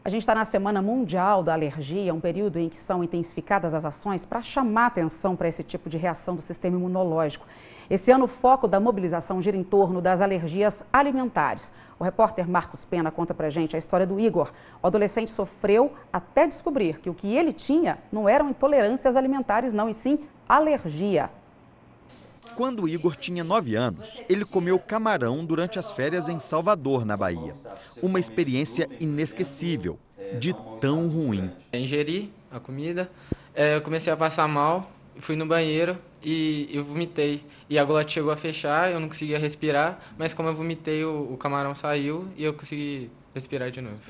A gente está na Semana Mundial da Alergia, um período em que são intensificadas as ações para chamar atenção para esse tipo de reação do sistema imunológico. Esse ano o foco da mobilização gira em torno das alergias alimentares. O repórter Marcos Pena conta pra gente a história do Igor. O adolescente sofreu até descobrir que o que ele tinha não eram intolerâncias alimentares não, e sim alergia. Quando o Igor tinha 9 anos, ele comeu camarão durante as férias em Salvador, na Bahia. Uma experiência inesquecível, de tão ruim. Ingeri a comida, eu comecei a passar mal, fui no banheiro e eu vomitei. E a glote chegou a fechar, eu não conseguia respirar, mas como eu vomitei, o camarão saiu e eu consegui respirar de novo.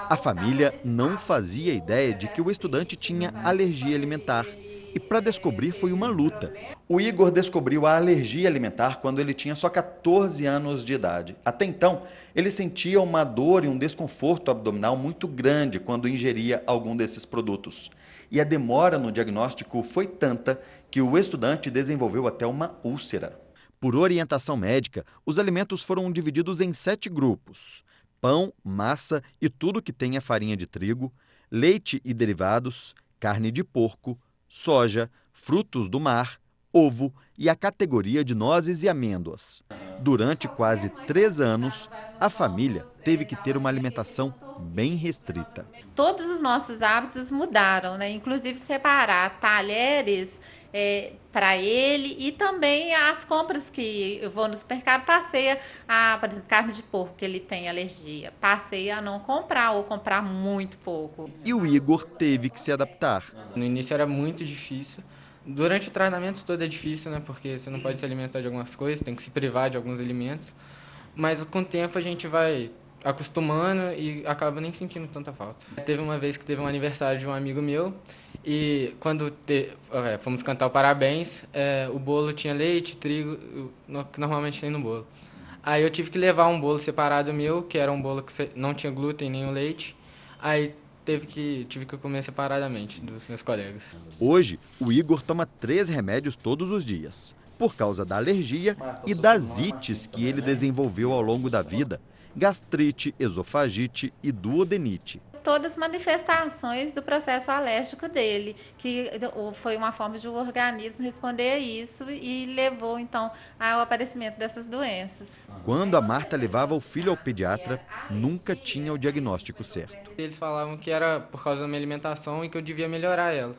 A família não fazia ideia de que o estudante tinha alergia alimentar. E para descobrir foi uma luta. O Igor descobriu a alergia alimentar quando ele tinha só 14 anos de idade. Até então, ele sentia uma dor e um desconforto abdominal muito grande quando ingeria algum desses produtos. E a demora no diagnóstico foi tanta que o estudante desenvolveu até uma úlcera. Por orientação médica, os alimentos foram divididos em 7 grupos: pão, massa e tudo que tenha farinha de trigo, leite e derivados, carne de porco, soja, frutos do mar, ovo e a categoria de nozes e amêndoas. Durante quase 3 anos, a família teve que ter uma alimentação bem restrita. Todos os nossos hábitos mudaram, né? Inclusive separar talheres para ele, e também as compras que eu vou no supermercado, passei a, por exemplo, carne de porco, que ele tem alergia, passei a não comprar ou comprar muito pouco. E o Igor teve que se adaptar. No início era muito difícil. Durante o tratamento todo é difícil, né? Porque você não pode se alimentar de algumas coisas, tem que se privar de alguns alimentos. Mas com o tempo a gente vai acostumando e acaba nem sentindo tanta falta. Teve uma vez que teve um aniversário de um amigo meu e quando fomos cantar o parabéns, o bolo tinha leite, trigo, que normalmente tem no bolo. Aí eu tive que levar um bolo separado meu, que era um bolo que não tinha glúten nem o leite. Aí tive que comer separadamente dos meus colegas. Hoje, o Igor toma 3 remédios todos os dias, por causa da alergia e das ites que ele desenvolveu ao longo da vida: gastrite, esofagite e duodenite. Todas as manifestações do processo alérgico dele, que foi uma forma de o organismo responder a isso e levou então ao aparecimento dessas doenças. Quando a Marta levava o filho ao pediatra, nunca tinha o diagnóstico certo. Eles falavam que era por causa da minha alimentação e que eu devia melhorar ela.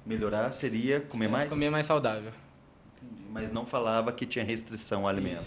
Melhorar seria comer mais? Comer mais saudável. Mas não falava que tinha restrição ao alimento.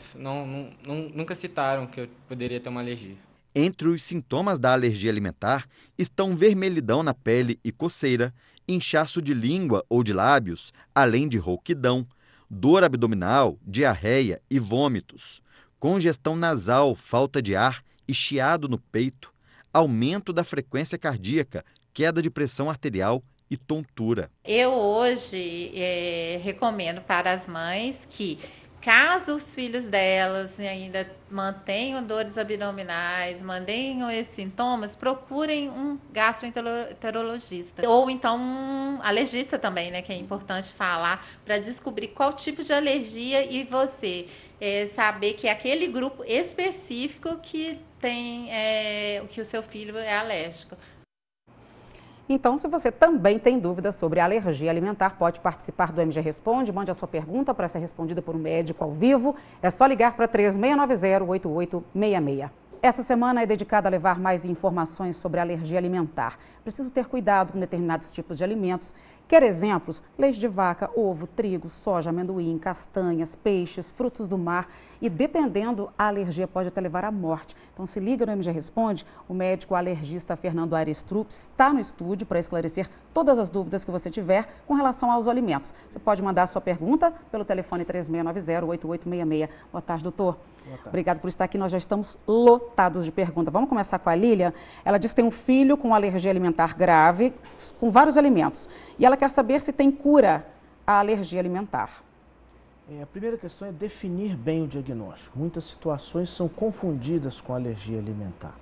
Nunca citaram que eu poderia ter uma alergia. Entre os sintomas da alergia alimentar estão vermelhidão na pele e coceira, inchaço de língua ou de lábios, além de rouquidão, dor abdominal, diarreia e vômitos, congestão nasal, falta de ar e chiado no peito, aumento da frequência cardíaca, queda de pressão arterial e tontura. Eu hoje recomendo para as mães que, caso os filhos delas ainda mantenham dores abdominais, mantenham esses sintomas, procurem um gastroenterologista. Ou então um alergista também, né, que é importante falar, para descobrir qual tipo de alergia e você saber que é aquele grupo específico que tem, que o seu filho é alérgico. Então, se você também tem dúvidas sobre alergia alimentar, pode participar do MG Responde. Mande a sua pergunta para ser respondida por um médico ao vivo. É só ligar para 3690-8866. Essa semana é dedicada a levar mais informações sobre alergia alimentar. Preciso ter cuidado com determinados tipos de alimentos. Quer exemplos? Leite de vaca, ovo, trigo, soja, amendoim, castanhas, peixes, frutos do mar. E dependendo, a alergia pode até levar à morte. Então se liga no MG Responde. O médico alergista Fernando Arestrup está no estúdio para esclarecer todas as dúvidas que você tiver com relação aos alimentos. Você pode mandar a sua pergunta pelo telefone 3690-8866. Boa tarde, doutor. Boa tarde. Obrigado por estar aqui. Nós já estamos lotados de perguntas. Vamos começar com a Lília. Ela diz que tem um filho com alergia alimentar grave, com vários alimentos. E ela quer saber se tem cura a alergia alimentar. A primeira questão é definir bem o diagnóstico. Muitas situações são confundidas com alergia alimentar.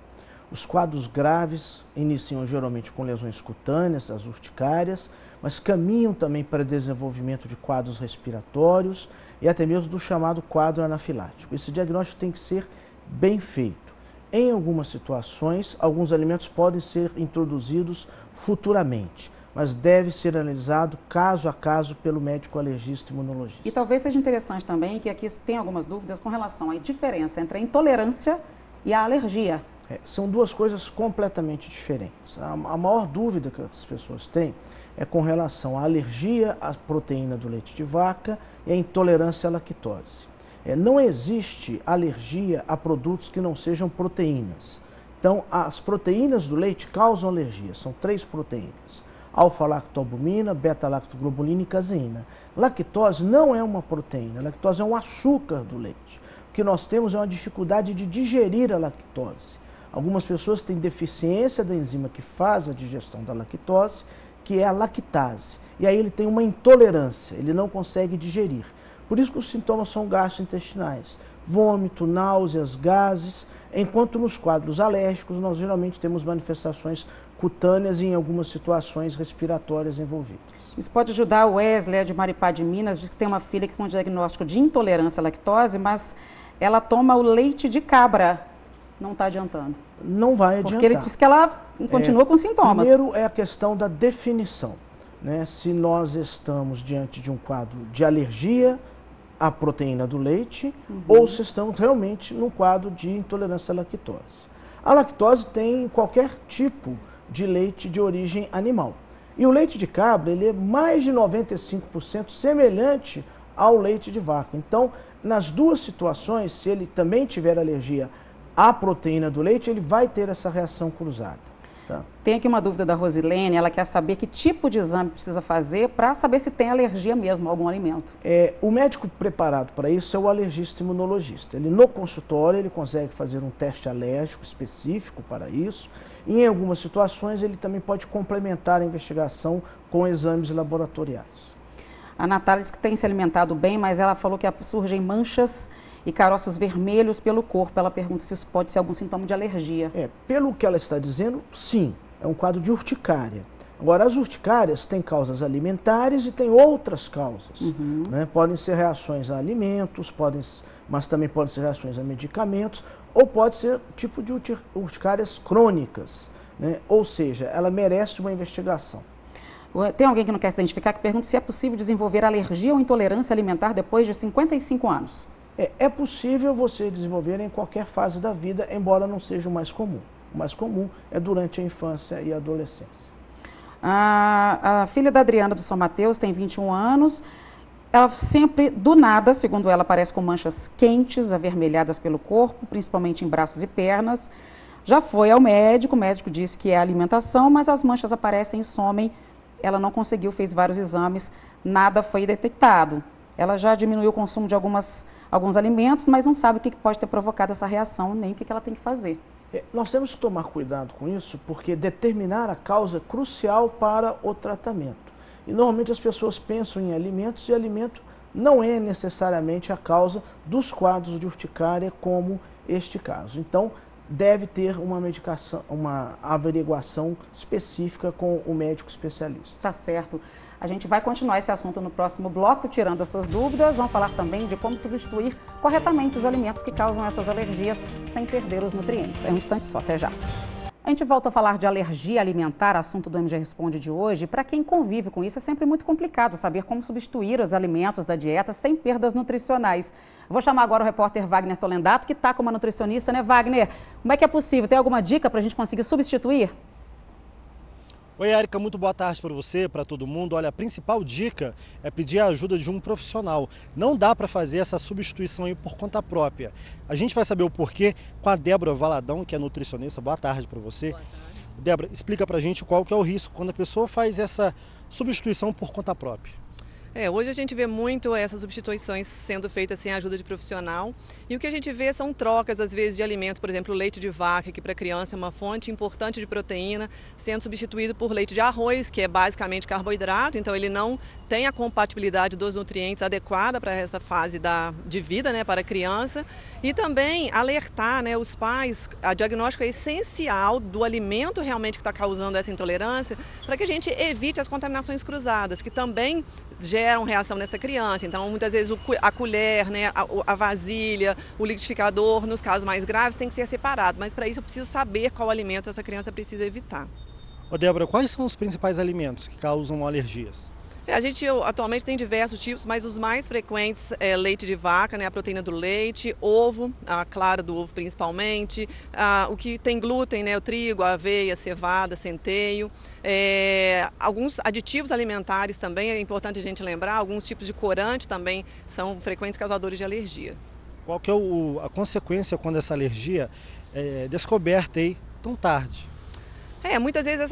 Os quadros graves iniciam geralmente com lesões cutâneas, as urticárias, mas caminham também para desenvolvimento de quadros respiratórios e até mesmo do chamado quadro anafilático. Esse diagnóstico tem que ser bem feito. em algumas situações, alguns alimentos podem ser introduzidos futuramente, mas deve ser analisado caso a caso pelo médico alergista e imunologista. E talvez seja interessante também que aqui tem algumas dúvidas com relação à diferença entre a intolerância e a alergia. São duas coisas completamente diferentes. A maior dúvida que as pessoas têm é com relação à alergia à proteína do leite de vaca e à intolerância à lactose. Não existe alergia a produtos que não sejam proteínas. Então, as proteínas do leite causam alergia. São 3 proteínas: alfa-lactoalbumina, beta-lactoglobulina e caseína. Lactose não é uma proteína, a lactose é um açúcar do leite. O que nós temos é uma dificuldade de digerir a lactose. Algumas pessoas têm deficiência da enzima que faz a digestão da lactose, que é a lactase. E aí ele tem uma intolerância, ele não consegue digerir. Por isso que os sintomas são gastrointestinais: vômito, náuseas, gases, enquanto nos quadros alérgicos nós geralmente temos manifestações cutâneas e em algumas situações respiratórias envolvidas. Isso pode ajudar. O Wesley, de Maripá de Minas, diz que tem uma filha que tem um diagnóstico de intolerância à lactose, mas ela toma o leite de cabra. Não está adiantando. Não vai adiantar. Porque ele diz que ela continua com sintomas. Primeiro é a questão da definição, né? Se nós estamos diante de um quadro de alergia à proteína do leite, ou se estamos realmente num quadro de intolerância à lactose. A lactose tem em qualquer tipo de leite de origem animal. E o leite de cabra, ele é mais de 95% semelhante ao leite de vaca. Então, nas duas situações, se ele também tiver alergia à proteína do leite, ele vai ter essa reação cruzada. Tá? Tem aqui uma dúvida da Rosilene, ela quer saber que tipo de exame precisa fazer para saber se tem alergia mesmo a algum alimento. O médico preparado para isso é o alergista imunologista. Ele no consultório ele consegue fazer um teste alérgico específico para isso, e em algumas situações ele também pode complementar a investigação com exames laboratoriais. A Natália diz que tem se alimentado bem, mas ela falou que surgem manchas e caroços vermelhos pelo corpo. Ela pergunta se isso pode ser algum sintoma de alergia. Pelo que ela está dizendo, sim, é um quadro de urticária. Agora, as urticárias têm causas alimentares e têm outras causas. Né? Podem ser reações a alimentos, mas também podem ser reações a medicamentos, ou pode ser tipo de urticárias crônicas, né? Ou seja, ela merece uma investigação. Tem alguém que não quer se identificar que pergunta se é possível desenvolver alergia ou intolerância alimentar depois de 55 anos. É possível você desenvolver em qualquer fase da vida, embora não seja o mais comum. O mais comum é durante a infância e a adolescência. A filha da Adriana do São Mateus tem 21 anos. Ela sempre, do nada, segundo ela, aparece com manchas quentes, avermelhadas pelo corpo, principalmente em braços e pernas. Já foi ao médico, o médico disse que é alimentação, mas as manchas aparecem e somem. Ela não conseguiu, fez vários exames, nada foi detectado. Ela já diminuiu o consumo de alguns alimentos, mas não sabe o que pode ter provocado essa reação, nem o que ela tem que fazer. Nós temos que tomar cuidado com isso, porque determinar a causa é crucial para o tratamento. E normalmente as pessoas pensam em alimentos, e alimento não é necessariamente a causa dos quadros de urticária, como este caso. Então, deve ter uma medicação, uma averiguação específica com o médico especialista. Tá certo. A gente vai continuar esse assunto no próximo bloco, tirando as suas dúvidas. Vamos falar também de como substituir corretamente os alimentos que causam essas alergias sem perder os nutrientes. É um instante só, até já. A gente volta a falar de alergia alimentar, assunto do MG Responde de hoje. Para quem convive com isso, é sempre muito complicado saber como substituir os alimentos da dieta sem perdas nutricionais. Vou chamar agora o repórter Wagner Tolendato, que está com uma nutricionista, né, Wagner? Como é que é possível? Tem alguma dica para a gente conseguir substituir? Oi, Érica, muito boa tarde para você, para todo mundo. Olha, a principal dica é pedir a ajuda de um profissional. Não dá para fazer essa substituição aí por conta própria. A gente vai saber o porquê com a Débora Valadão, que é nutricionista. Boa tarde para você. Boa tarde. Débora, explica para a gente qual que é o risco quando a pessoa faz essa substituição por conta própria. Hoje a gente vê muito essas substituições sendo feitas sem a ajuda de profissional, e o que a gente vê são trocas, às vezes, de alimentos, por exemplo, o leite de vaca, que para a criança é uma fonte importante de proteína, sendo substituído por leite de arroz, que é basicamente carboidrato, então ele não tem a compatibilidade dos nutrientes adequada para essa fase de vida, né, para a criança, e também alertar, né, os pais, a diagnóstico é essencial do alimento realmente que está causando essa intolerância, para que a gente evite as contaminações cruzadas, que também geram geram reação nessa criança. Então, muitas vezes a colher, né, a vasilha, o liquidificador, nos casos mais graves, tem que ser separado. Mas para isso eu preciso saber qual alimento essa criança precisa evitar. Ô Débora, quais são os principais alimentos que causam alergias? A gente atualmente tem diversos tipos, mas os mais frequentes é leite de vaca, né, a proteína do leite, ovo, a clara do ovo principalmente, o que tem glúten, né, o trigo, a aveia, a cevada, centeio, alguns aditivos alimentares também, é importante a gente lembrar, alguns tipos de corante também são frequentes causadores de alergia. Qual que é a consequência quando essa alergia é descoberta aí tão tarde? Muitas vezes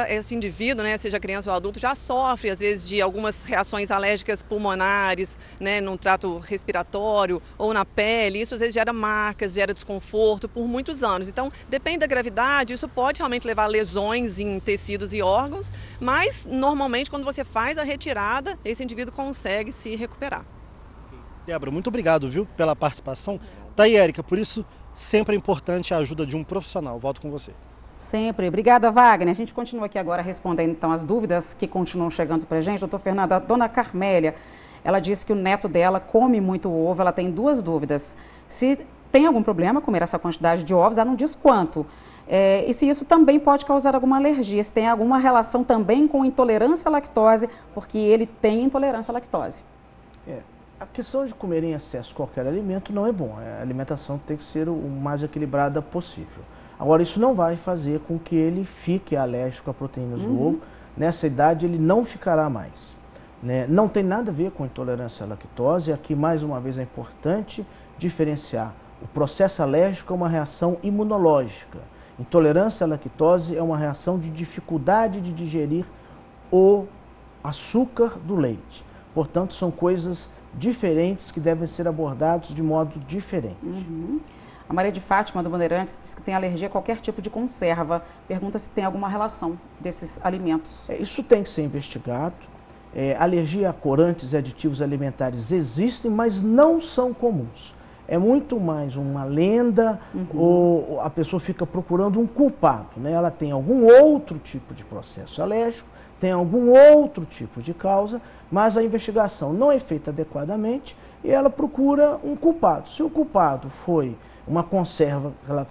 esse indivíduo, né, seja criança ou adulto, já sofre às vezes de algumas reações alérgicas pulmonares, né, no trato respiratório ou na pele. Isso às vezes gera marcas, gera desconforto por muitos anos. Então, depende da gravidade, isso pode realmente levar a lesões em tecidos e órgãos, mas normalmente quando você faz a retirada, esse indivíduo consegue se recuperar. Débora, muito obrigado, viu, pela participação. Tá aí, Érica, por isso sempre é importante a ajuda de um profissional. Volto com você. Sempre. Obrigada, Wagner. A gente continua aqui agora respondendo então as dúvidas que continuam chegando para a gente. Doutor Fernando, a dona Carmélia, ela disse que o neto dela come muito ovo. Ela tem duas dúvidas. Se tem algum problema comer essa quantidade de ovos, ela não diz quanto. E se isso também pode causar alguma alergia, se tem alguma relação também com intolerância à lactose, porque ele tem intolerância à lactose. A questão de comer em excesso qualquer alimento não é bom. A alimentação tem que ser o mais equilibrada possível. Agora, isso não vai fazer com que ele fique alérgico a proteínas do ovo. Nessa idade, ele não ficará mais. Né? Não tem nada a ver com intolerância à lactose. Aqui, mais uma vez, é importante diferenciar. O processo alérgico é uma reação imunológica. Intolerância à lactose é uma reação de dificuldade de digerir o açúcar do leite. Portanto, são coisas diferentes que devem ser abordadas de modo diferente. A Maria de Fátima, do Bandeirantes, diz que tem alergia a qualquer tipo de conserva. Pergunta se tem alguma relação desses alimentos. Isso tem que ser investigado. Alergia a corantes e aditivos alimentares existem, mas não são comuns. É muito mais uma lenda, ou a pessoa fica procurando um culpado. Né? Ela tem algum outro tipo de processo alérgico, tem algum outro tipo de causa, mas a investigação não é feita adequadamente e ela procura um culpado. Se o culpado foi uma conserva que ela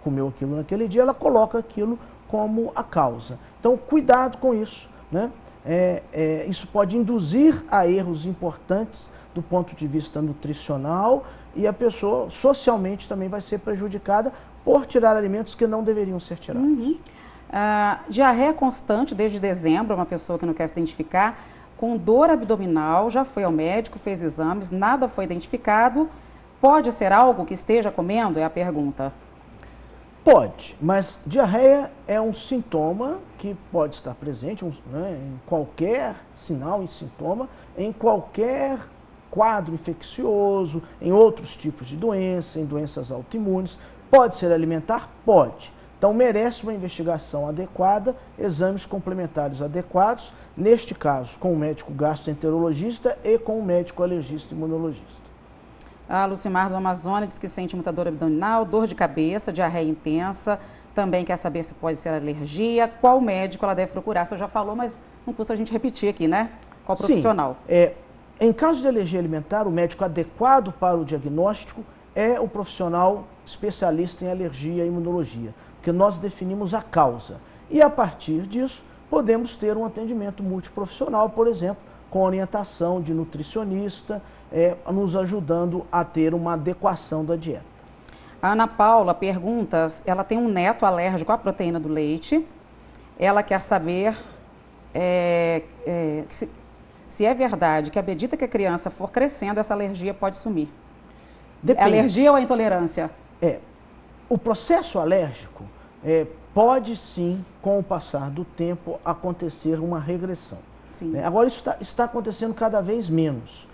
comeu aquilo naquele dia, ela coloca aquilo como a causa. Então, cuidado com isso. Né? Isso pode induzir a erros importantes do ponto de vista nutricional e a pessoa socialmente também vai ser prejudicada por tirar alimentos que não deveriam ser tirados. Diarreia constante desde dezembro, uma pessoa que não quer se identificar, com dor abdominal, já foi ao médico, fez exames, nada foi identificado. Pode ser algo que esteja comendo? É a pergunta. Pode, mas diarreia é um sintoma que pode estar presente em qualquer sinal e sintoma, em qualquer quadro infeccioso, em outros tipos de doença, em doenças autoimunes. Pode ser alimentar? Pode. Então merece uma investigação adequada, exames complementares adequados, neste caso com o médico gastroenterologista e com o médico alergista imunologista. A Lucimar do Amazonas diz que sente muita dor abdominal, dor de cabeça, diarreia intensa, também quer saber se pode ser alergia, qual médico ela deve procurar. Você já falou, mas não custa a gente repetir aqui, né? Qual profissional? Sim, em caso de alergia alimentar, o médico adequado para o diagnóstico é o profissional especialista em alergia e imunologia, porque nós definimos a causa. E a partir disso, podemos ter um atendimento multiprofissional, por exemplo, com orientação de nutricionista, nos ajudando a ter uma adequação da dieta. A Ana Paula pergunta, ela tem um neto alérgico à proteína do leite, ela quer saber se é verdade que à medida que a criança for crescendo, essa alergia pode sumir. Depende. É alergia ou é intolerância? O processo alérgico pode sim, com o passar do tempo, acontecer uma regressão. Agora isso está acontecendo cada vez menos.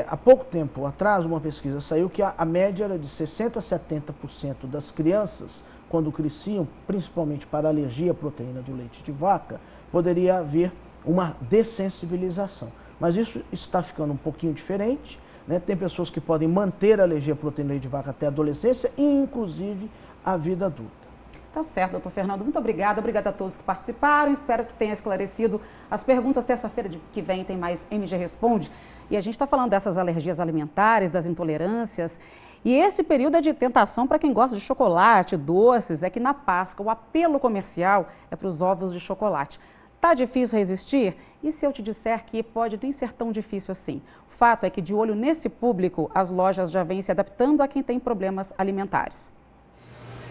Há pouco tempo atrás, uma pesquisa saiu que a média era de 60% a 70% das crianças, quando cresciam, principalmente para alergia à proteína do leite de vaca, poderia haver uma dessensibilização. Mas isso está ficando um pouquinho diferente. Né? Tem pessoas que podem manter a alergia à proteína do leite de vaca até a adolescência e, inclusive, a vida adulta. Tá certo, doutor Fernando. Muito obrigada. Obrigada a todos que participaram. Espero que tenha esclarecido as perguntas. Terça-feira que vem tem mais MG Responde. E a gente está falando dessas alergias alimentares, das intolerâncias. E esse período é de tentação para quem gosta de chocolate, doces. É que na Páscoa o apelo comercial é para os ovos de chocolate. Tá difícil resistir? E se eu te disser que pode nem ser tão difícil assim? O fato é que, de olho nesse público, as lojas já vêm se adaptando a quem tem problemas alimentares.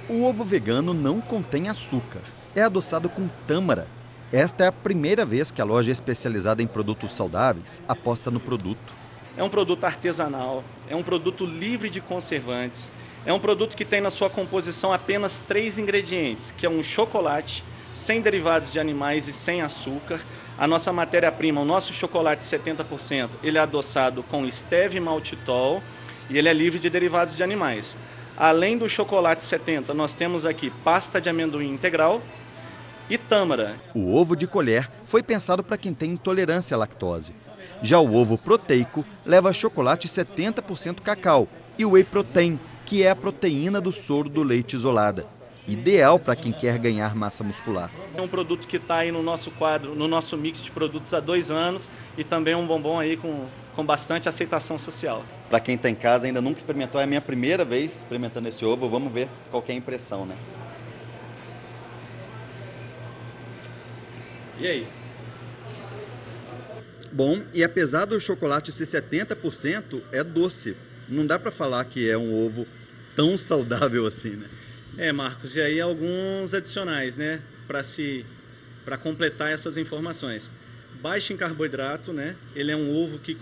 O ovo vegano não contém açúcar. É adoçado com tâmara. Esta é a primeira vez que a loja especializada em produtos saudáveis aposta no produto. É um produto artesanal, é um produto livre de conservantes, é um produto que tem na sua composição apenas 3 ingredientes, que é um chocolate, sem derivados de animais e sem açúcar. A nossa matéria-prima, o nosso chocolate 70%, ele é adoçado com stevia e maltitol e ele é livre de derivados de animais. Além do chocolate 70, nós temos aqui pasta de amendoim integral e tâmara. O ovo de colher foi pensado para quem tem intolerância à lactose. Já o ovo proteico leva chocolate 70% cacau e whey protein, que é a proteína do soro do leite isolada. Ideal para quem quer ganhar massa muscular. É um produto que está aí no nosso quadro, no nosso mix de produtos há 2 anos e também um bombom aí com bastante aceitação social. Para quem está em casa ainda nunca experimentou, é a minha primeira vez experimentando esse ovo, vamos ver qual que é a impressão, né? E aí? Bom, e apesar do chocolate ser 70%, é doce. Não dá para falar que é um ovo tão saudável assim, né? Marcos, e aí alguns adicionais, né, para completar essas informações. Baixo em carboidrato, né? Ele é um ovo que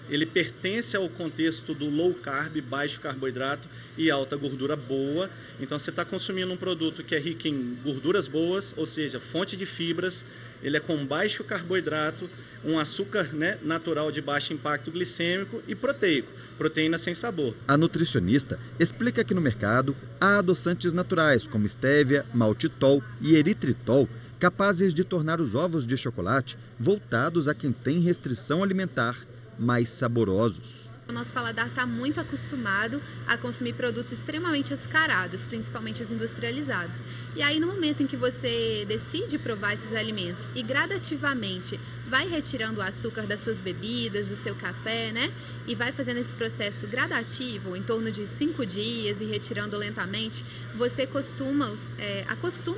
ele pertence ao contexto do low carb, baixo carboidrato e alta gordura boa. Então você está consumindo um produto que é rico em gorduras boas, ou seja, fonte de fibras. Ele é com baixo carboidrato, um açúcar, né, natural de baixo impacto glicêmico e proteico, proteína sem sabor. A nutricionista explica que no mercado há adoçantes naturais como stevia, maltitol e eritritol, capazes de tornar os ovos de chocolate voltados a quem tem restrição alimentar mais saborosos. O nosso paladar está muito acostumado a consumir produtos extremamente açucarados, principalmente os industrializados. E aí, no momento em que você decide provar esses alimentos e gradativamente vai retirando o açúcar das suas bebidas, do seu café, né? E vai fazendo esse processo gradativo, em torno de 5 dias e retirando lentamente, você acostuma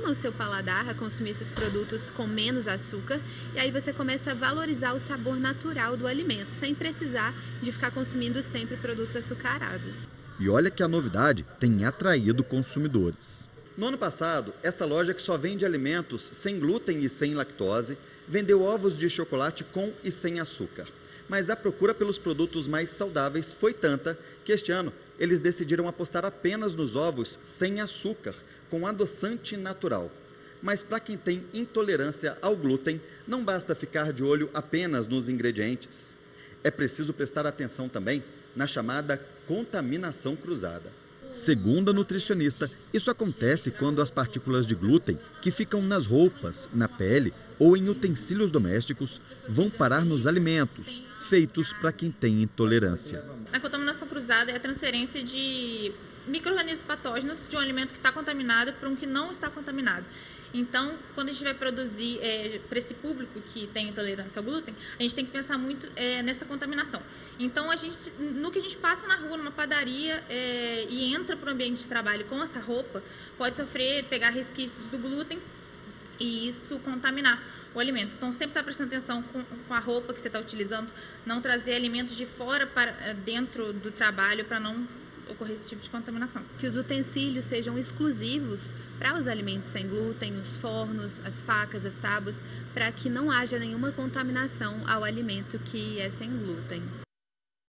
o seu paladar a consumir esses produtos com menos açúcar. E aí você começa a valorizar o sabor natural do alimento, sem precisar de ficar consumindo sempre produtos açucarados. E olha que a novidade tem atraído consumidores. No ano passado, esta loja que só vende alimentos sem glúten e sem lactose, vendeu ovos de chocolate com e sem açúcar. Mas a procura pelos produtos mais saudáveis foi tanta que este ano eles decidiram apostar apenas nos ovos sem açúcar, com adoçante natural. Mas para quem tem intolerância ao glúten, não basta ficar de olho apenas nos ingredientes. É preciso prestar atenção também na chamada contaminação cruzada. Segundo a nutricionista, isso acontece quando as partículas de glúten que ficam nas roupas, na pele ou em utensílios domésticos vão parar nos alimentos feitos para quem tem intolerância. A contaminação cruzada é a transferência de micro-organismos patógenos de um alimento que está contaminado para um que não está contaminado. Então, quando a gente vai produzir para esse público que tem intolerância ao glúten, a gente tem que pensar muito nessa contaminação. Então, no que a gente passa na rua, numa padaria e entra para o ambiente de trabalho com essa roupa, pode pegar resquícios do glúten e isso contaminar o alimento. Então, sempre está prestando atenção com a roupa que você está utilizando, não trazer alimentos de fora para dentro do trabalho para não ocorrer esse tipo de contaminação. Que os utensílios sejam exclusivos para os alimentos sem glúten, os fornos, as facas, as tábuas, para que não haja nenhuma contaminação ao alimento que é sem glúten.